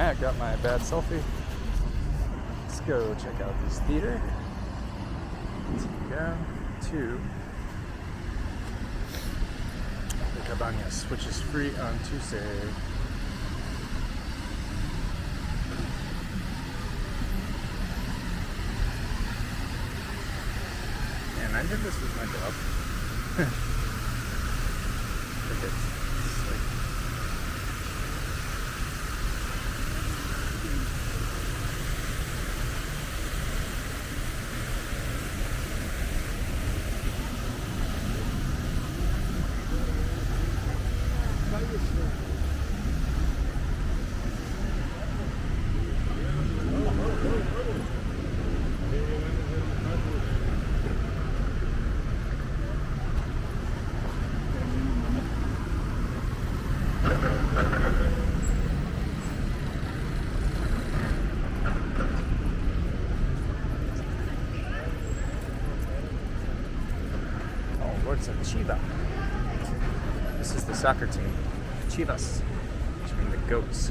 Alright, I got my bad selfie. Let's go check out this theater. Let's go to the Cabañas, which is free on Tuesday. And I knew this was my job. It's like of Chiva. This is the soccer team, Chivas, which means the goats.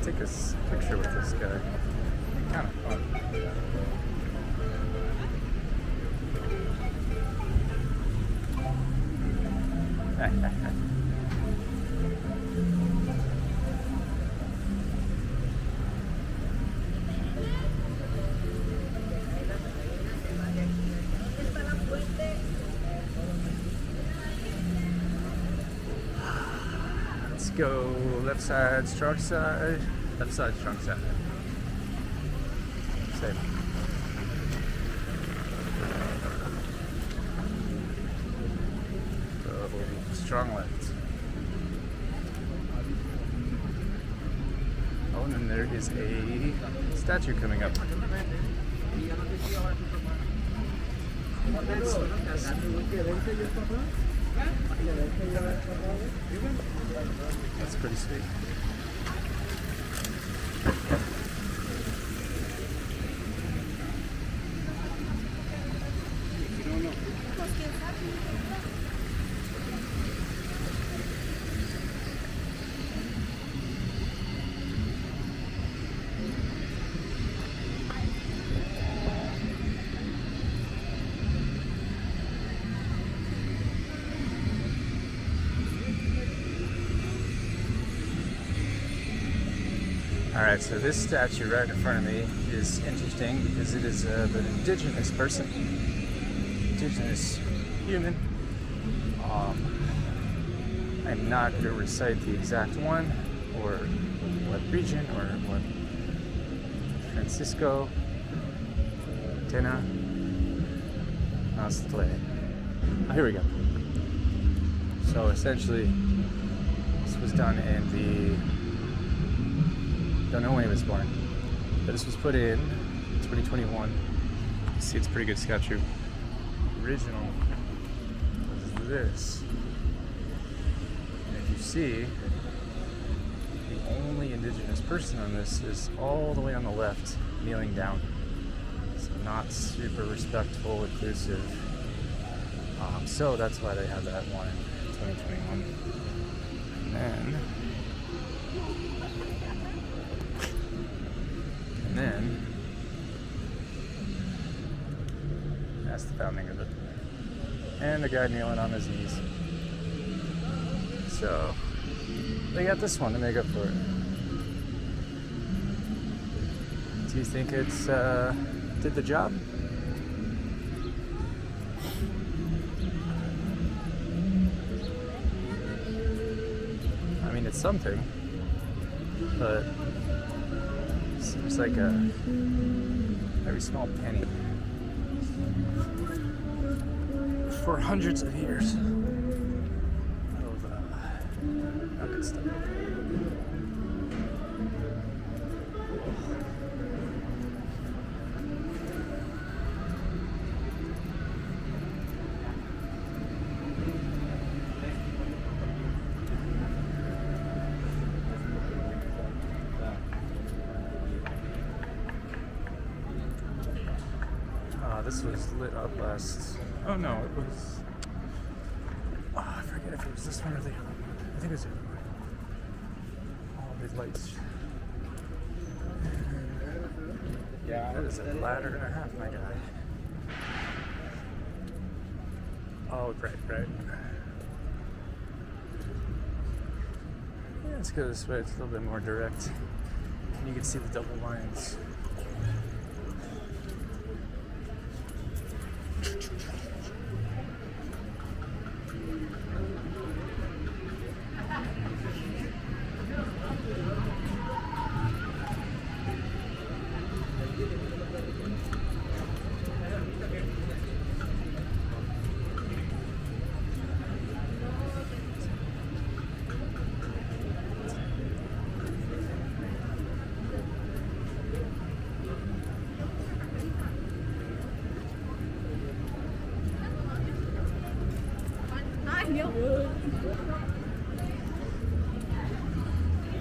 Take a picture with this guy. Kind of fun. Go left side, strong side, left side, strong side. Same. Go strong left. Oh, and then there is a statue coming up. That's pretty sweet. Alright, so this statue right in front of me is interesting because it is an indigenous person, indigenous human. I'm not going to recite the exact one or what region or what Francisco Tena Nastle. Oh, here we go. So essentially, this was done in the, don't know when he was born, but this was put in 2021. You see, it's a pretty good statue. Original was this. And if you see, the only indigenous person on this is all the way on the left, kneeling down. So not super respectful, inclusive. So that's why they have that one in 2021. And then that's the founding of it. And the guy kneeling on his knees. So they got this one to make up for it. Do you think it's did the job? I mean, it's something, but it seems like a very small penny for hundreds of years of good stuff. This was lit up last. Oh no, it was. Oh, I forget if it was this one or the other one. I think it was the other one. with lights. Yeah, that is a ladder and a half, my guy. Oh, right. Yeah, let's go this way. It's a little bit more direct. And you can see the double lines.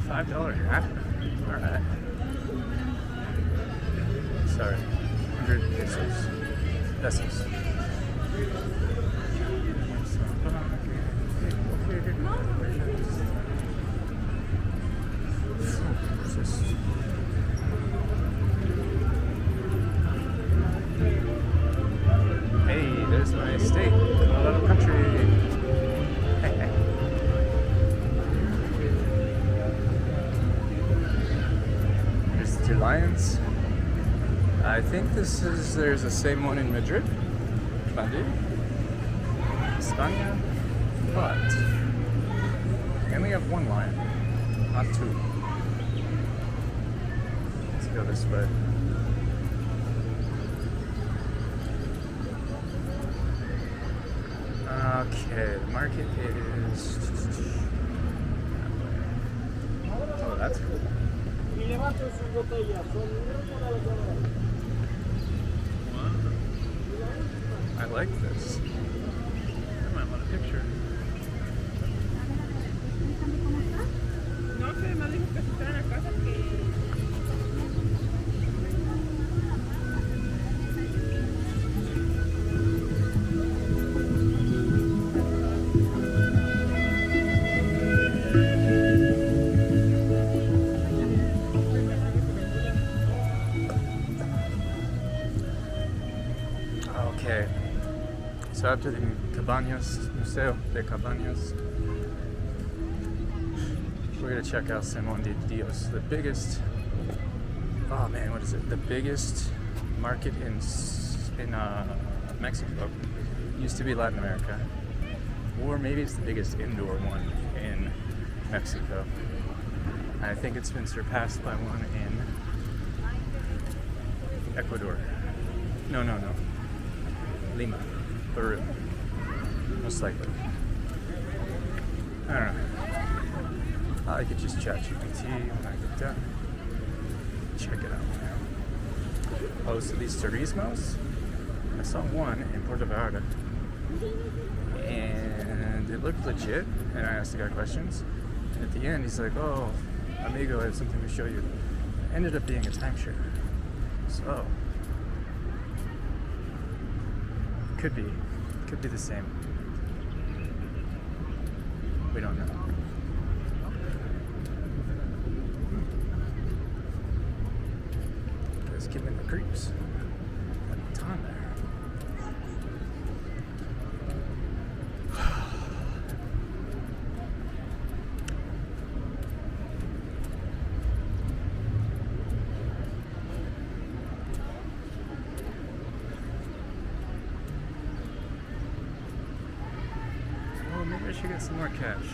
$5 hat? Alright. Sorry. 100 pesos. Hey, there's my state, Colorado country. Lions. I think there's the same one in Madrid, España, but we only have one lion, not two. Let's go this way. Okay, the market is... Oh, that's cool. Wow. I like this. I might want a picture. Okay, so after the Museo de Cabañas, we're gonna check out San Juan de Dios, the biggest, oh man, what is it? The biggest market in Mexico. Used to be Latin America, or maybe it's the biggest indoor one in Mexico. I think it's been surpassed by one in Ecuador. No. Lima, Peru, most likely. I don't know. I could just chat GPT when I get done. Check it out. Oh, so these turismos? I saw one in Puerto Vallarta, and it looked legit. And I asked the guy questions, and at the end, he's like, "Oh, amigo, I have something to show you." It ended up being a timeshare. So. Could be the same. We don't know. Let's give me the creeps. Got a ton there. Maybe I should get some more cash.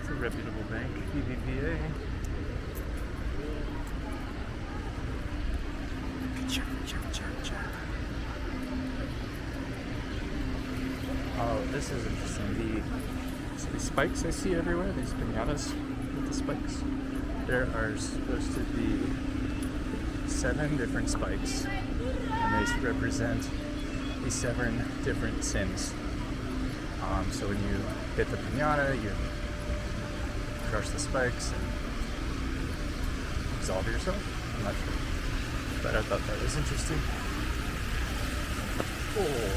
It's a reputable bank, BBVA. Oh, this is interesting. The spikes I see everywhere, these piñatas with the spikes. There are supposed to be 7 different spikes, and they represent the 7 different sins. So when you hit the piñata, you crush the spikes and absolve yourself. I'm not sure, but I thought that was interesting. Oh.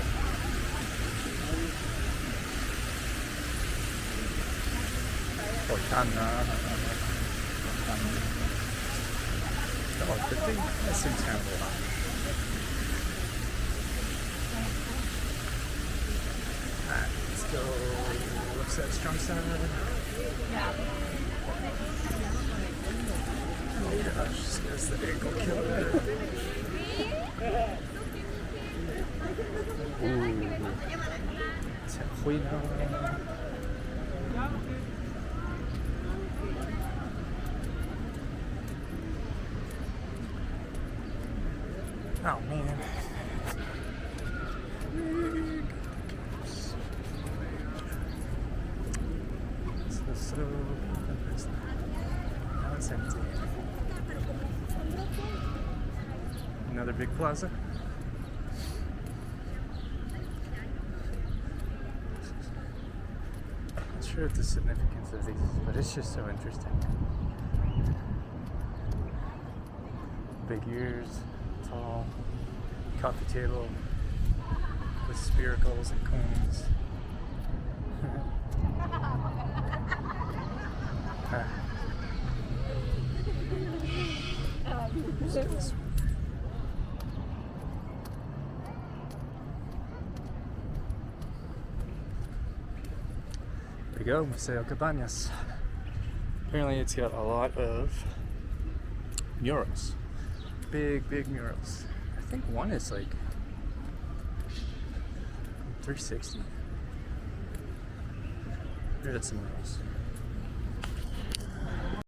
Cortana. $1.50? That seems kind of a lot. Alright, let's go. What's that strong side? Oh gosh, there's the ankle killer. Ooh. Tequila. Oh man. So now it's empty. Another big plaza. Not sure what the significance of these is, but it's just so interesting. Big ears, tall, coffee table with spiracles and coins. There we go, Museo Cabañas. Apparently it's got a lot of murals. Big murals. I think one is like 360. Here are some murals.